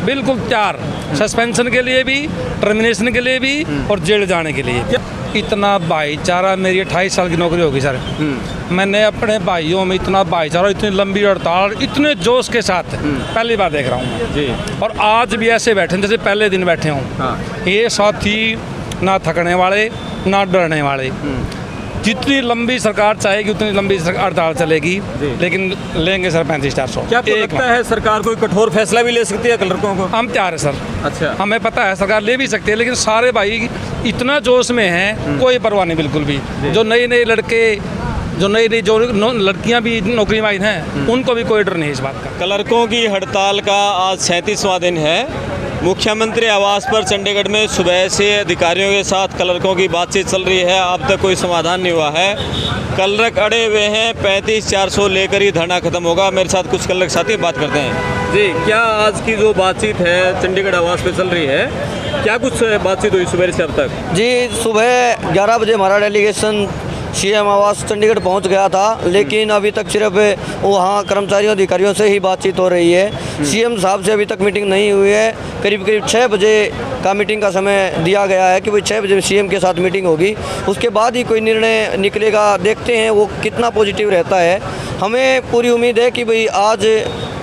बिल्कुल तैयार, सस्पेंशन के लिए भी, टर्मिनेशन के लिए भी और जेल जाने के लिए। इतना भाईचारा, मेरी 28 साल की नौकरी होगी सर, मैंने अपने भाइयों में इतना भाईचारा, इतनी लंबी हड़ताल, इतने जोश के साथ पहली बार देख रहा हूँ जी। और आज भी ऐसे बैठे जैसे पहले दिन बैठे हों। ये साथी ना थकने वाले ना डरने वाले। जितनी लंबी सरकार चाहेगी उतनी लंबी हड़ताल चलेगी, लेकिन लेंगे सर 35-400। क्या आपको लगता है सरकार कोई कठोर फैसला भी ले सकती है क्लर्कों को? हम तैयार है सर। अच्छा, हमें पता है सरकार ले भी सकती है, लेकिन सारे भाई इतना जोश में हैं, कोई परवाह नहीं बिल्कुल भी। जो नए लड़के, जो नई जो लड़कियां भी नौकरी में आई हैं, उनको भी कोई डर नहीं इस बात का। क्लर्कों की हड़ताल का आज 37वां दिन है। मुख्यमंत्री आवास पर चंडीगढ़ में सुबह से अधिकारियों के साथ क्लर्कों की बातचीत चल रही है। अब तक कोई समाधान नहीं हुआ है। क्लर्क अड़े हुए हैं, 35-400 लेकर ही धरना खत्म होगा। मेरे साथ कुछ क्लर्क साथी बात करते हैं। जी, क्या आज की जो बातचीत है चंडीगढ़ आवास पे चल रही है, क्या कुछ बातचीत हुई सुबह से अब तक? जी, सुबह 11 बजे हमारा डेलीगेशन सीएम आवास चंडीगढ़ पहुंच गया था, लेकिन अभी तक सिर्फ वहां कर्मचारियों अधिकारियों से ही बातचीत हो रही है। सीएम साहब से अभी तक मीटिंग नहीं हुई है। करीब 6 बजे का मीटिंग का समय दिया गया है कि भाई 6 बजे सीएम के साथ मीटिंग होगी, उसके बाद ही कोई निर्णय निकलेगा। देखते हैं वो कितना पॉजिटिव रहता है। हमें पूरी उम्मीद है कि भाई आज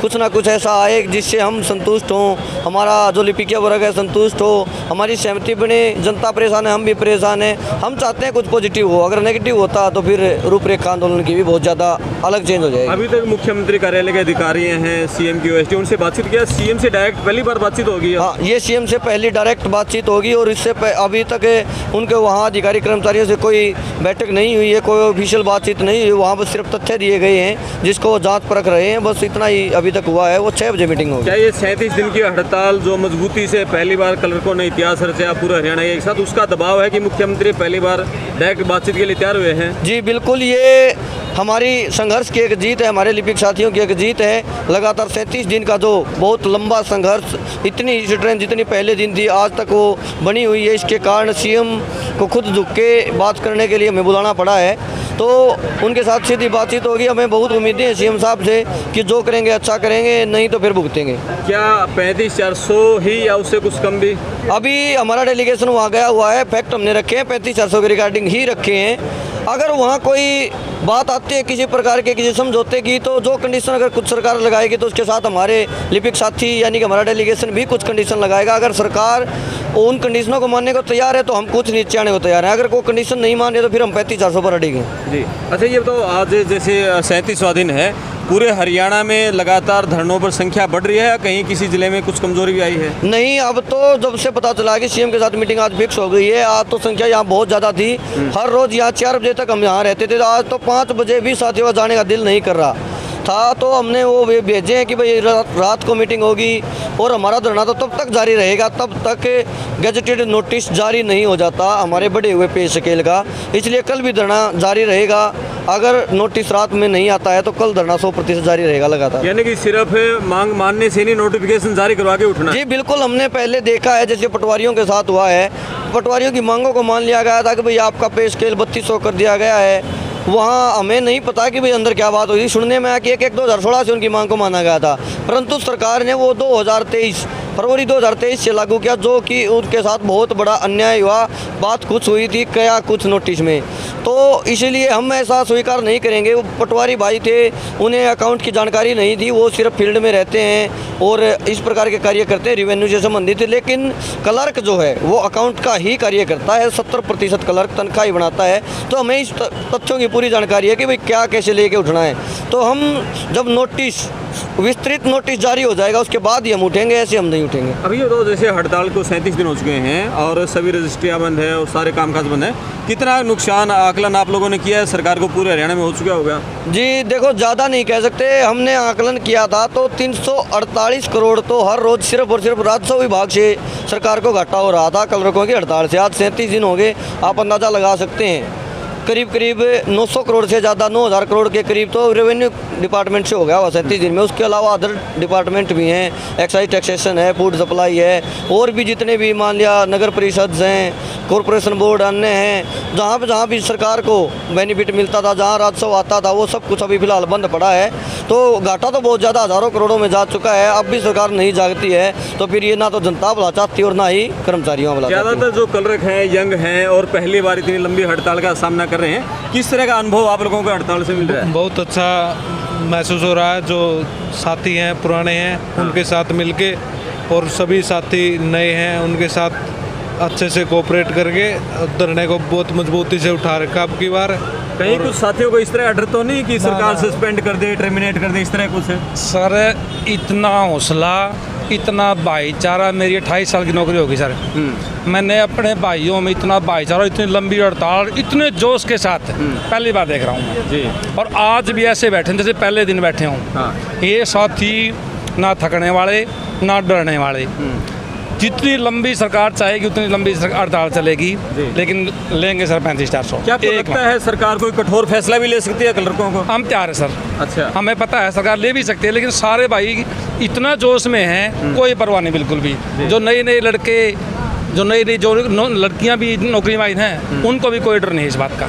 कुछ ना कुछ ऐसा आए जिससे हम संतुष्ट हों, हमारा जो लिपिकीय वर्ग है संतुष्ट हो, हमारी सहमति बने। जनता परेशान है, हम भी परेशान हैं। हम चाहते हैं कुछ पॉजिटिव हो। अगर नेगेटिव होता तो फिर रूपरेखा आंदोलन की भी बहुत ज़्यादा अलग चेंज हो जाएगी। अभी तक मुख्यमंत्री कार्यालय के अधिकारी हैं, सीएम की ओएसडी, उनसे बातचीत किया? सीएम से डायरेक्ट पहली बार बातचीत होगी? हाँ, ये सीएम से पहली डायरेक्ट बातचीत होगी और इससे अभी तक उनके वहाँ अधिकारी कर्मचारियों से कोई बैठक नहीं हुई है, कोई ऑफिशियल बातचीत नहीं हुई। वहाँ पर सिर्फ तथ्य दिए गए हैं जिसको जाँच परख रहे हैं, बस इतना ही अभी तक हुआ है। वो 6 बजे मीटिंग होगी। क्या ये 37 दिन की हड़ताल जो मजबूती से पहली बार क्लर्कों ने इतिहास रचा पूरा हरियाणा के साथ, उसका दबाव है कि मुख्यमंत्री पहली बार डायरेक्ट बातचीत के लिए तैयार हुए हैं? जी बिल्कुल, ये हमारी संघर्ष की एक जीत है, हमारे लिपिक साथियों की एक जीत है। लगातार 37 दिन का जो बहुत लंबा संघर्ष, इतनी स्ट्रेंथ जितनी पहले दिन थी आज तक वो बनी हुई है। इसके कारण सीएम को खुद झुक के बात करने के लिए हमें बुलाना पड़ा है, तो उनके साथ सीधी बातचीत होगी। हमें बहुत उम्मीदें हैं सीएम साहब से कि जो करेंगे अच्छा करेंगे, नहीं तो फिर भुगतेंगे। क्या 35-400 ही या उससे कुछ कम भी? अभी हमारा डेलीगेशन वहाँ गया हुआ है, फैक्ट हमने रखे हैं, 35-400 के रिगार्डिंग ही रखे हैं। अगर वहाँ कोई बात आती है किसी प्रकार के किसी समझौते की, तो जो कंडीशन अगर कुछ सरकार लगाएगी तो उसके साथ हमारे लिपिक साथी यानी कि हमारा डेलीगेशन भी कुछ कंडीशन लगाएगा। अगर सरकार उन कंडीशनों को मानने को तैयार है तो हम कुछ नीचे आने को तैयार हैं। अगर कोई कंडीशन नहीं मान रहे तो फिर हम 35-400 पर अड़ेंगे। जी, अच्छा ये तो आज जैसे 37वां दिन है, पूरे हरियाणा में लगातार धरनों पर संख्या बढ़ रही है, कहीं किसी जिले में कुछ कमजोरी भी आई है? नहीं, अब तो जब से पता चला कि सीएम के साथ मीटिंग आज फिक्स हो गई है, आज तो संख्या यहाँ बहुत ज़्यादा थी। हर रोज़ यहाँ 4 बजे तक हम यहाँ रहते थे, तो आज तो 5 बजे भी साथियों का जाने का दिल नहीं कर रहा था। तो हमने वो भेजे हैं कि भाई रात को मीटिंग होगी और हमारा धरना तो तब तक जारी रहेगा तब तक गैजेटेड नोटिस जारी नहीं हो जाता हमारे बढ़े हुए पे स्केल का। इसलिए कल भी धरना जारी रहेगा। अगर नोटिस रात में नहीं आता है तो कल धरना 100% जारी रहेगा लगातार। यानी कि सिर्फ मांग मानने से नहीं, नोटिफिकेशन जारी करवा के उठना? जी बिल्कुल, हमने पहले देखा है जैसे पटवारियों के साथ हुआ है। पटवारियों की मांगों को मान लिया गया था कि भाई आपका पे स्केल 3200 कर दिया गया है। वहाँ हमें नहीं पता कि भाई अंदर क्या बात हुई। सुनने में आया कि 2016 से उनकी मांग को माना गया था, परंतु सरकार ने वो 2023 फरवरी 2023 से लागू किया, जो कि उनके साथ बहुत बड़ा अन्याय हुआ। बात कुछ हुई थी क्या कुछ नोटिस में, तो इसीलिए हम ऐसा स्वीकार नहीं करेंगे। वो पटवारी भाई थे, उन्हें अकाउंट की जानकारी नहीं थी, वो सिर्फ फील्ड में रहते हैं और इस प्रकार के कार्य करते हैं रेवेन्यू से संबंधित। लेकिन क्लर्क जो है वो अकाउंट का ही कार्य करता है, 70% क्लर्क तनख्वाह ही बनाता है। तो हमें इस तथ्यों की पूरी जानकारी है कि भाई क्या कैसे लेके उठना है। तो हम जब नोटिस विस्तृत नोटिस जारी हो जाएगा उसके बाद ही हम उठेंगे, ऐसे हम नहीं उठेंगे। अभी तो जैसे हड़ताल को 37 दिन हो चुके हैं और सभी रजिस्ट्रियाँ बंद है और सारे कामकाज बंद है, कितना नुकसान आकलन आप लोगों ने किया है सरकार को पूरे हरियाणा में हो चुका होगा? जी देखो, ज़्यादा नहीं कह सकते। हमने आकलन किया था तो 348 करोड़ तो हर रोज़ सिर्फ और सिर्फ राजस्व विभाग से सरकार को घाटा हो रहा था क्लर्कों की हड़ताल से। आज 37 दिन हो गए, आप अंदाज़ा लगा सकते हैं। करीब 900 करोड़ से ज़्यादा, 9000 करोड़ के करीब तो रेवेन्यू डिपार्टमेंट से हो गया हुआ 37 दिन में। उसके अलावा अदर डिपार्टमेंट भी हैं, एक्साइज टैक्सेशन है, फूड सप्लाई है, और भी जितने भी मान लिया नगर परिषद हैं, कॉरपोरेशन बोर्ड अन्य हैं, जहाँ भी सरकार को बेनिफिट मिलता था, जहाँ राजस्व आता था, वो सब कुछ अभी फिलहाल बंद पड़ा है। तो घाटा तो बहुत ज़्यादा हज़ारों करोड़ों में जा चुका है। अब भी सरकार नहीं जागती है तो फिर ये ना तो जनता भला चाहती और ना ही कर्मचारियों भला चाहती। ज़्यादातर जो कलरक हैं यंग हैं और पहली बार इतनी लंबी हड़ताल का सामना कर रहे हैं, किस तरह का अनुभव आप लोगों को हड़ताल से मिल रहा है? बहुत अच्छा महसूस हो रहा है। जो साथी हैं पुराने हैं उनके साथ मिलके, और सभी साथी नए हैं उनके साथ अच्छे से कोऑपरेट करके धरने को बहुत मजबूती से उठा रखा अब की बार। कहीं कुछ साथियों को इस तरह डर तो नहीं कि सरकार सस्पेंड कर दे, टर्मिनेट कर दे, इस तरह कुछ? सर इतना हौसला, इतना भाईचारा, मेरी 28 साल की नौकरी होगी सर। मैंने अपने भाइयों में इतना भाईचारा, इतनी लंबी हड़ताल, इतने जोश के साथ पहली बार देख रहा हूँ जी। और आज भी ऐसे बैठे हैं जैसे पहले दिन बैठे हों। हाँ। ये साथी ना थकने वाले ना डरने वाले। जितनी लंबी सरकार चाहेगी उतनी लंबी हड़ताल चलेगी, लेकिन लेंगे सर 35-400। क्या आपको लगता है सरकार कोई कठोर फैसला भी ले सकती है कलरकों को? हम तैयार है सर। अच्छा। हमें पता है सरकार ले भी सकती है, लेकिन सारे भाई इतना जोश में हैं, कोई परवाह नहीं बिल्कुल भी। जो नए लड़के, जो नई लड़कियां भी नौकरी में आई हैं, उनको भी कोई डर नहीं है इस बात का।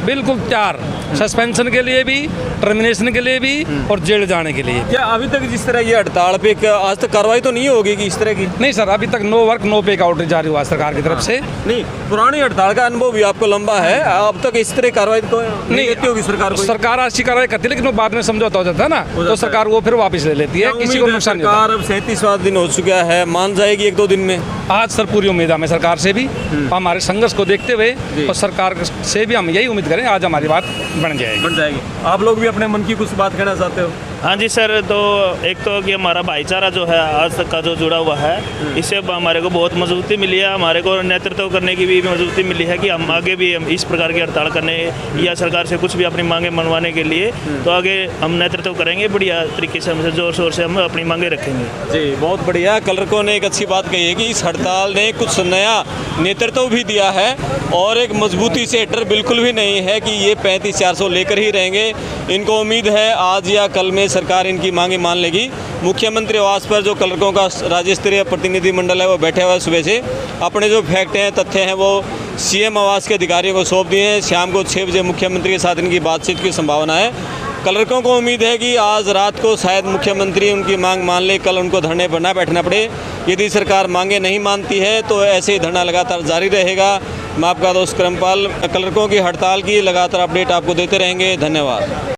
बिल्कुल तैयार, सस्पेंशन के लिए भी, टर्मिनेशन के लिए भी और जेल जाने के लिए। क्या अभी तक जिस तरह ये हड़ताल पे आज तक कार्रवाई तो नहीं होगी कि इस तरह की? नहीं सर, अभी तक नो वर्क नो पे का ऑर्डर जारी हुआ सरकार की तरफ से। नहीं, पुरानी हड़ताल का अनुभव भी आपको लंबा है, अब तक इस तरह कार्रवाई तो नहीं होती होगी सरकार को? सरकार अच्छी कार्रवाई करती है, लेकिन वो बाद में समझौता हो जाता है ना, तो सरकार वो फिर वापस ले लेती है, किसी को नुकसान नहीं होता। सरकार अब 37वां दिन हो चुका है, मान जाएगी 1-2 दिन में? आज सर पूरी उम्मीद हमें सरकार से भी, हमारे संघर्ष को देखते हुए और सरकार से भी हम यही उम्मीद करें आज हमारी बात बन जाएगी। आप लोग भी अपने मन की कुछ बात कहना चाहते हो? हाँ जी सर, तो एक तो कि हमारा भाईचारा जो है आज तक का जो जुड़ा हुआ है, इससे हमारे को बहुत मजबूती मिली है। हमारे को नेतृत्व करने की भी मजबूती मिली है कि हम आगे भी हम इस प्रकार की हड़ताल करने या सरकार से कुछ भी अपनी मांगे मनवाने के लिए तो आगे हम नेतृत्व करेंगे, बढ़िया तरीके से हमसे जोर शोर से हम अपनी मांगे रखेंगे। जी, बहुत बढ़िया। कलरकों ने एक अच्छी बात कही है कि इस हड़ताल ने कुछ नया नेतृत्व भी दिया है और एक मजबूती से डर बिल्कुल भी नहीं है कि ये 35-400 लेकर ही रहेंगे। इनको उम्मीद है आज या कल में सरकार इनकी मांगे मान लेगी। मुख्यमंत्री आवास पर जो कलरकों का राज्य स्तरीय प्रतिनिधिमंडल है वो बैठे हुआ है सुबह से, अपने जो फैक्ट हैं, तथ्य हैं वो सीएम आवास के अधिकारियों को सौंप दिए हैं। शाम को 6 बजे मुख्यमंत्री के साथ इनकी बातचीत की संभावना है। कलरकों को उम्मीद है कि आज रात को शायद मुख्यमंत्री उनकी मांग मान ले, कल उनको धरने पर ना बैठना पड़े। यदि सरकार मांगे नहीं मानती है तो ऐसे ही धरना लगातार जारी रहेगा। मैं आपका दोस्त करमपाल, कलरकों की हड़ताल की लगातार अपडेट आपको देते रहेंगे। धन्यवाद।